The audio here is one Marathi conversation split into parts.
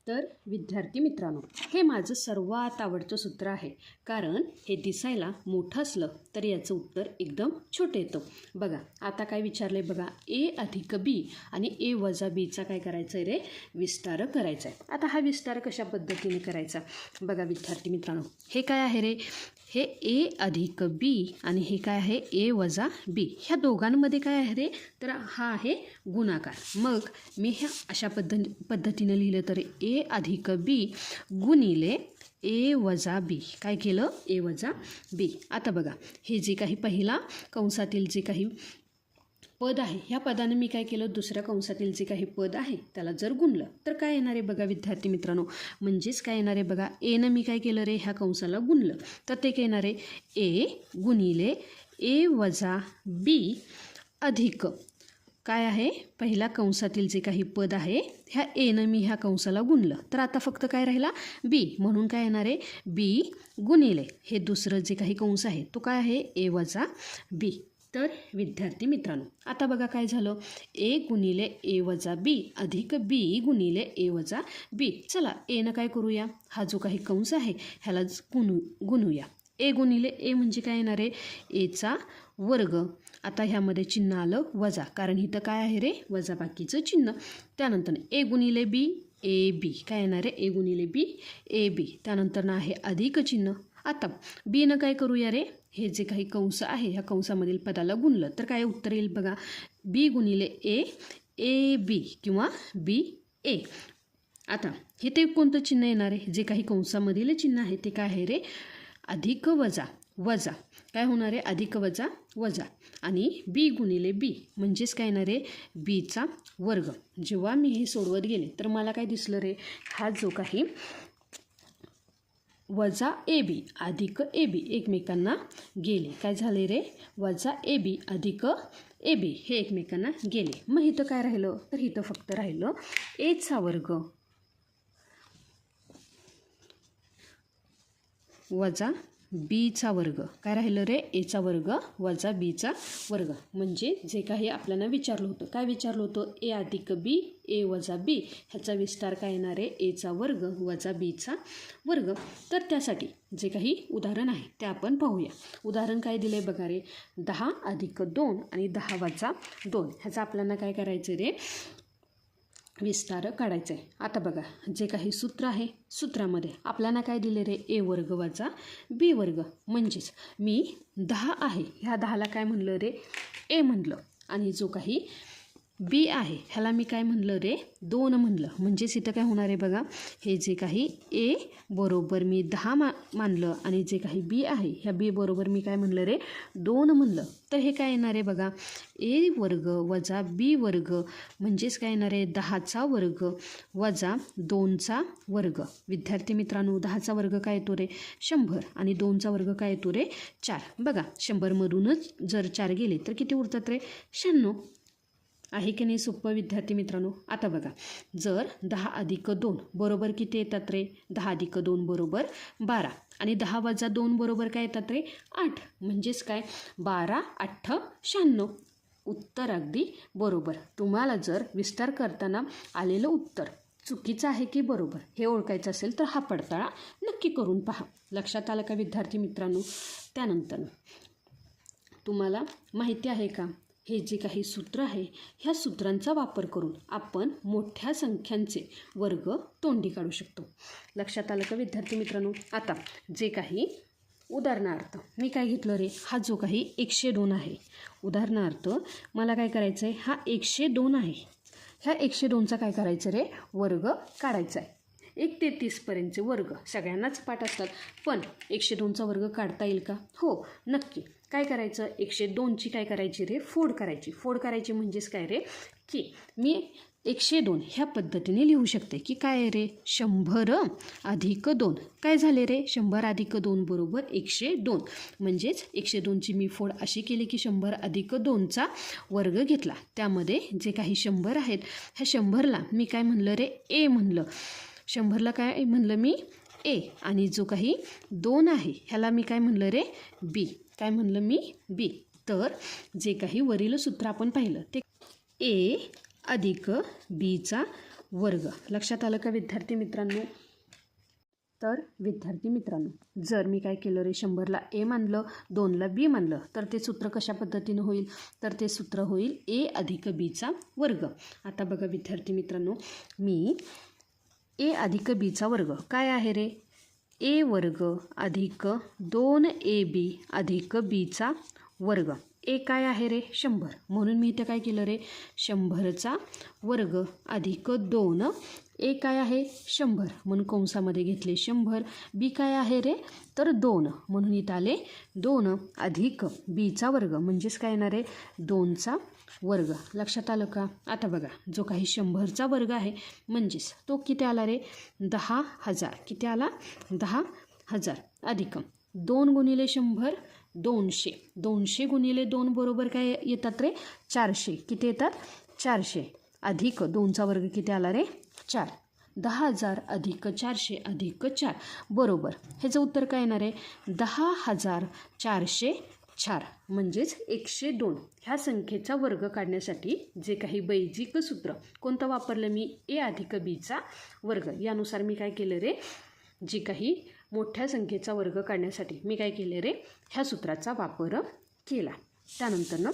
तर विद्यार्थी मित्रांनो, हे माझं सर्वात आवडतं सूत्र आहे, कारण हे दिसायला मोठं असलं तरी याचं उत्तर एकदम छोटं येतं. बघा आता काय विचारलं आहे बघा, ए अधिक बी आणि ए वजा बीचा काय करायचं आहे रे, विस्तार करायचा आहे. आता हा विस्तार कशा पद्धतीने करायचा बघा विद्यार्थी मित्रांनो, हे काय आहे रे, हे ए अधिक बी आणि हे काय आहे ए वजा बी. ह्या दोघांमध्ये काय आहे रे, तर हा आहे गुणाकार. मग मी ह्या अशा पद्धतीने लिहिलं तर ए अधिक बी गुणिले ए वजा बी. काय केलं, ए वजा बी. आता बघा हे जे काही पहिला कंसातील जे काही पद आहे, ह्या पदाने मी काय केलं, दुसऱ्या कंसातील जे काही पद आहे त्याला जर गुणलं तर काय येणार आहे बघा विद्यार्थी मित्रांनो, म्हणजेच काय येणार आहे बघा, एनं मी काय केलं रे, ह्या कंसाला गुणलं तर ते काय येणार आहे, ए गुणिले ए वजा बी अधिक काय आहे, पहिल्या कंसातील जे काही पद आहे ह्या एनं मी ह्या कंसाला गुणलं तर आता फक्त काय राहिला, बी. म्हणून काय येणार आहे, बी गुणिले हे दुसरं जे काही कंस आहे तो काय आहे, ए वजा बी. तर विद्यार्थी मित्रांनो आता बघा काय झालं, ए गुणिले ए वजा बी अधिक बी गुणिले ए वजा बी. चला एनं काय करूया, हा जो काही कंस आहे ह्याला गुणूया. ए गुणिले ए म्हणजे काय येणार आहे, एचा वर्ग. आता ह्यामध्ये चिन्ह आलं वजा, कारण इथं काय आहे रे, वजा बाकीचं चिन्ह. त्यानंतर ए गुणिले बी ए बी काय येणार आहे, ए गुणिले बी ए बी. त्यानंतर ना आहे अधिक चिन्ह. आता बीनं काय करूया रे, हे जे काही कंस आहे ह्या कंसामधील पदाला गुणलं तर काय उत्तर येईल बघा, बी गुणिले ए ए बी किंवा बी ए. आता हे ते कोणतं चिन्ह येणार आहे, जे काही कंसामधील चिन्ह आहे ते काय आहे रे, अधिक वजा वजा. काय होणार आहे, अधिक वजा वजा. आणि बी गुणिले बी म्हणजेच काय येणार आहे, बीचा वर्ग. जेव्हा मी हे सोडवत गेले तर मला काय दिसलं रे, हा जो काही वजा ए बी अधिक ए बी एकमेकांना गेले. काय झाले रे, वजा ए बी अधिक ए बी हे एकमेकांना गेले. मग इथं काय राहिलं, तर इथं फक्त राहिलं एचा वर्ग वजा बीचा वर्ग. काय राहिलं रे, एचा वर्ग वजा बीचा वर्ग. म्हणजे जे काही आपल्याला विचारलं होतं, काय विचारलं होतं, ए अधिक बी ए वजा बी ह्याचा विस्तार काय येणार आहे, एचा वर्ग वजा बीचा वर्ग. तर त्यासाठी जे काही उदाहरण आहे ते आपण पाहूया. उदाहरण काय दिलं आहे बघा रे, 10 अधिक 2 आणि 10 वजा 2 ह्याचा आपल्याला काय करायचं रे, विस्तार काढायचं आहे. आता बघा जे काही सूत्र आहे, सूत्रामध्ये आपल्याला काय दिले रे, ए वर्ग वजा बी वर्ग. म्हणजेच मी 10 आहे ह्या 10ला काय म्हणलं रे, ए म्हणलं. आणि जो काही बी आहे ह्याला मी काय म्हणलं रे, 2 म्हणलं. म्हणजेच इथं काय होणार आहे बघा, हे जे काही ए बरोबर मी 10 मानलं आणि जे काही बी आहे ह्या बी बरोबर मी काय म्हणलं रे, 2 म्हणलं. तर हे काय येणार आहे बघा, ए वर्ग वजा बी वर्ग म्हणजेच काय येणार आहे, 10चा वर्ग वजा 2चा वर्ग. विद्यार्थी मित्रांनो 10चा वर्ग काय येतो रे, 100 आणि 2चा वर्ग काय येतो रे, 4. बघा 100मधूनच जर 4 गेले तर किती उरतात रे, 96. आहे की नाही सोपं विद्यार्थी मित्रांनो. आता बघा जर 10 अधिक 2 बरोबर किती येतात रे, 10 अधिक 2 बरोबर 12 आणि 10 वजा 2 बरोबर काय येतात रे, 8. म्हणजेच काय, 12 8 96. उत्तर अगदी बरोबर. तुम्हाला जर विस्तार करताना आलेलं उत्तर चुकीचं आहे की बरोबर हे ओळखायचं असेल तर हा पडताळा नक्की करून पहा. लक्षात आलं का विद्यार्थी मित्रांनो. त्यानंतर तुम्हाला माहिती आहे का, हे जे काही सूत्र आहे ह्या सूत्रांचा वापर करून आपण मोठ्या संख्यांचे वर्ग तोंडी काढू शकतो. लक्षात आलं का विद्यार्थी मित्रांनो. आता जे काही उदाहरणार्थ मी काय घेतलं रे, हा जो काही 102 आहे, उदाहरणार्थ मला काय करायचं आहे, हा 102 आहे, ह्या 102चा काय करायचं रे, वर्ग काढायचा आहे. 1 ते 30पर्यंतचे वर्ग सगळ्यांनाच पाठ असतात, पण 102चा वर्ग काढता येईल का, हो नक्की. काय करायचं, 102ची काय करायची रे, फोड करायची. फोड करायची म्हणजेच काय रे, की मी 102 ह्या पद्धतीने लिहू शकते की काय आहे रे, 100 अधिक 2. काय झाले रे, 100 अधिक 2 बरोबर 102. म्हणजेच 102ची मी फोड अशी केली की 100 अधिक 2चा वर्ग घेतला. त्यामध्ये जे काही 100 आहेत ह्या 100ला मी काय म्हणलं रे, ए म्हणलं. 100ला काय म्हणलं मी, ए. आणि जो काही 2 आहे ह्याला मी काय म्हणलं रे, बी. काय म्हणलं मी, बी. तर जे काही वरील सूत्र आपण पाहिलं ते ए अधिक बीचा वर्ग. लक्षात आलं का विद्यार्थी मित्रांनो? तर विद्यार्थी मित्रांनो, जर मी काय केलं रे 100ला ए मानलं, 2ला बी मानलं, तर ते सूत्र कशा पद्धतीनं होईल? तर ते सूत्र होईल ए अधिक बीचा वर्ग. आता बघा विद्यार्थी मित्रांनो, मी ए अधिक बीचा वर्ग काय आहे रे? ए वर्ग अधिक 2ab अधिक बीचा वर्ग. ए काय आहे रे? 100. म्हणून मी इथं काय केलं रे? 100चा वर्ग अधिक 2. ए काय आहे? 100 म्हणून कंसामध्ये घेतले 100. बी काय आहे रे? तर 2 म्हणून इथं आले 2 अधिक बीचा वर्ग म्हणजेच काय येणार आहे? 2चा वर्ग. लक्षात आलं का? आता बघा, जो काही 100चा वर्ग आहे म्हणजेच तो किती आला रे? 10,000. किती आला? 10,000 अधिक 2 गुणिले 100 200. 200 गुणिले 2 बरोबर काय येतात रे? 400. किती येतात? 400 अधिक 2चा वर्ग किती आला रे? 4. 10,000 अधिक 400 अधिक 4 बरोबर ह्याचं उत्तर काय येणार आहे? 10,404 म्हणजेच 102. ह्या संख्येचा वर्ग काढण्यासाठी जे काही बैजिक सूत्र कोणतं वापरलं मी? ए अधिक बीचा वर्ग. यानुसार मी काय केलं रे? जी काही मोठ्या संख्येचा वर्ग काढण्यासाठी मी काय केले रे? ह्या सूत्राचा वापर केला. त्यानंतर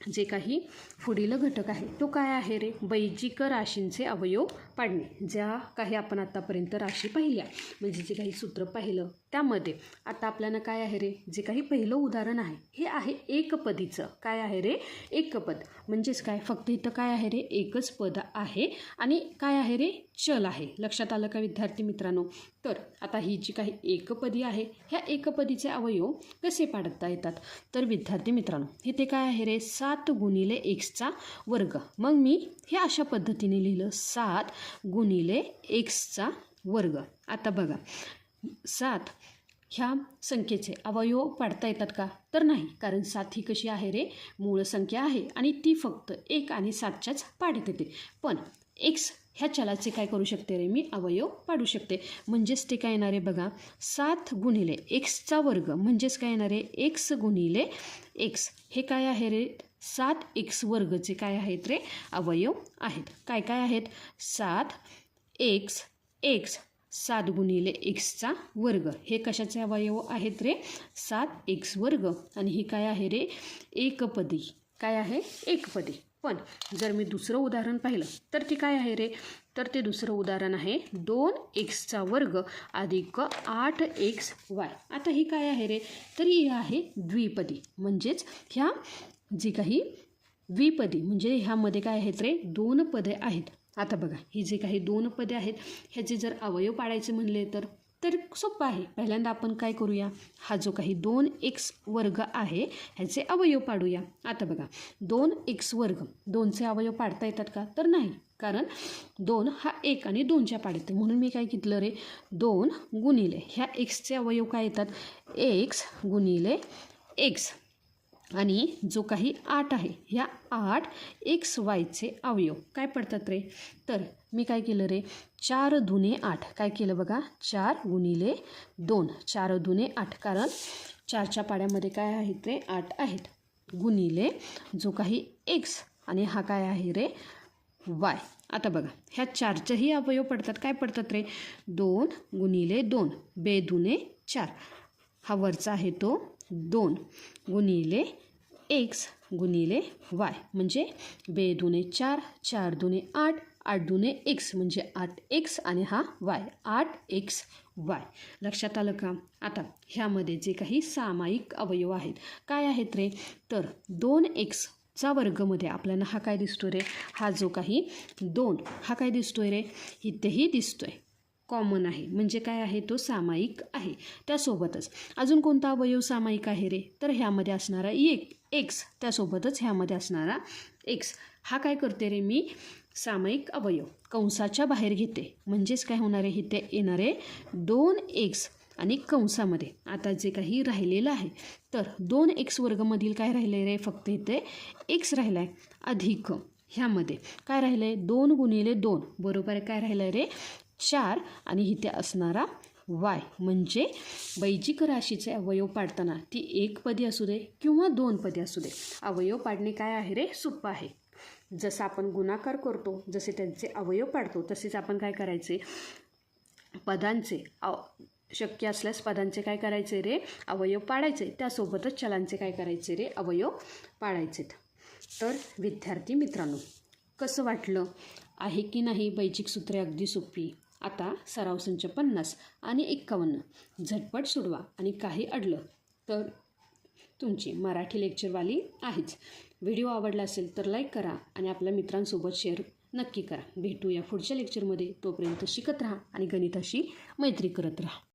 जे काही पुढील घटक आहे तो काय आहे रे? बैजिक राशींचे अवयव पाडणे. ज्या काही आपण आतापर्यंत राशी पाहिल्या म्हणजे जे काही सूत्र पाहिलं त्यामध्ये आता आपल्याला काय आहे रे? जे काही पहिलं उदाहरण आहे हे आहे एकपदीचं. काय आहे रे? एकपद. म्हणजेच काय? फक्त इथं काय आहे रे? एकच पद आहे आणि काय आहे रे? चल आहे. लक्षात आलं का विद्यार्थी मित्रांनो? तर आता ही जी काही एकपदी आहे ह्या एकपदीचे अवयव कसे पाडता येतात? तर विद्यार्थी मित्रांनो, इथे काय आहे रे? 7 गुणिले xचा वर्ग. मग मी हे अशा पद्धतीने लिहिलं 7 गुणिले xचा वर्ग. आता बघा 7 ह्या संख्येचे अवयव पाडता येतात का? तर नाही, कारण 7 ही कशी आहे रे? मूळ संख्या आहे आणि ती फक्त 1 आणि 7च्याच पाडत येते. पण x ह्या चलाचे काय करू शकते रे? मी अवयव पाडू शकते. म्हणजेच ते काय येणार आहे बघा? 7 गुणिले xचा वर्ग म्हणजेच काय येणार आहे? x गुणिले x. हे काय आहे रे? 7x वर्गचे काय आहेत रे? अवयव आहेत. काय काय आहेत? 7x 7 गुणिले xचा वर्ग. हे कशाचे अवयव आहेत रे? 7x वर्ग. आणि ही काय आहे रे? एकपदी. काय आहे? एकपदी. पण जर मी दुसरं उदाहरण पाहिलं तर ती काय आहे रे? तर ते दुसरं उदाहरण आहे 2xचा वर्ग अधिक 8xy. आता ही काय आहे रे? तर ही आहे द्विपदी. म्हणजेच ह्या जी काही द्विपदी म्हणजे ह्यामध्ये काय आहेत रे? 2 पदे आहेत. आता बघा, ही जे काही 2 पदे आहेत ह्याचे जर अवयव पाडायचे म्हणले तर सोपं आहे. पहिल्यांदा आपण काय करूया? हा जो काही 2x वर्ग आहे ह्याचे अवयव पाडूया. आता बघा 2x वर्ग 2चे अवयव पाडता येतात का? तर नाही, कारण 2 हा 1 आणि 2च्या पाडते. म्हणून मी काय घेतलं रे? 2 गुणिले ह्या xचे अवयव काय येतात? x गुणिले x आणि जो काही 8 आहे ह्या 8xyचे अवयव काय पडतात रे? तर मी काय केलं रे? 4 दुने 8. काय केलं बघा? 4 गुणिले 2. 4 दुने 8. कारण 4च्या पाड्यामध्ये काय आहेत रे? 8 आहेत. गुणिले जो काही x आणि हा काय आहे रे? y. आता बघा ह्या 4चेही अवयव पडतात. काय पडतात रे? 2 गुणिले 2. 2 दुने 4. हा वरचा आहे तो 2 गुणिले x गुणिले y. म्हणजे 2 दुने 4. 4 दुने 8. 8 दुने x म्हणजे 8x आणि हा y 8xy. लक्षात आलं का? आता ह्यामध्ये जे काही सामायिक अवयव आहेत काय आहेत रे? तर 2xचा वर्गमध्ये आपल्याला हा काय दिसतोय रे? हा जो काही 2 हा काय दिसतोय रे? इथेही दिसतोय. कॉमन आहे म्हणजे काय आहे? तो सामायिक आहे. त्यासोबतच अजून कोणता अवयव सामायिक आहे रे? तर ह्यामध्ये असणारा x. त्यासोबतच ह्यामध्ये असणारा x. हा काय करते रे? मी सामायिक अवयव कंसाच्या बाहेर घेते. म्हणजेच काय होणार आहे? इथे येणार आहे 2x आणि कंसामध्ये आता जे काही राहिलेलं आहे तर 2x वर्गमधील काय राहिले रे? फक्त इथे x राहिला आहे अधिक ह्यामध्ये काय राहिलं आहे? 2 गुणिले 2 बरोबर काय राहिलं आहे रे? 4 आणि इथे असणारा y. म्हणजे बैजिक राशीचे अवयव पाडताना ती 1 पदी असू दे किंवा 2 पदी असू दे अवयव पाडणे काय आहे रे? सोपं आहे. जसं आपण गुणाकार करतो, जसे त्यांचे अवयव पाडतो, तसेच आपण काय करायचे, पदांचे शक्य असल्यास पदांचे काय करायचे रे, अवयव पाडायचे. त्यासोबतच चलांचे काय करायचे रे, अवयव पाडायचेत. तर विद्यार्थी मित्रांनो, कसं वाटलं आहे की नाही बैजिक सूत्रे अगदी सोपी. आता सराव संच 50 आणि 51 झटपट सोडवा आणि काही अडलं तर तुमची मराठी लेक्चरवाली आहेच. व्हिडिओ आवडला असेल तर लाईक करा आणि आपल्या मित्रांसोबत शेअर नक्की करा. भेटूया पुढच्या लेक्चरमध्ये. तोपर्यंत शिकत राहा आणि गणिताशी मैत्री करत राहा.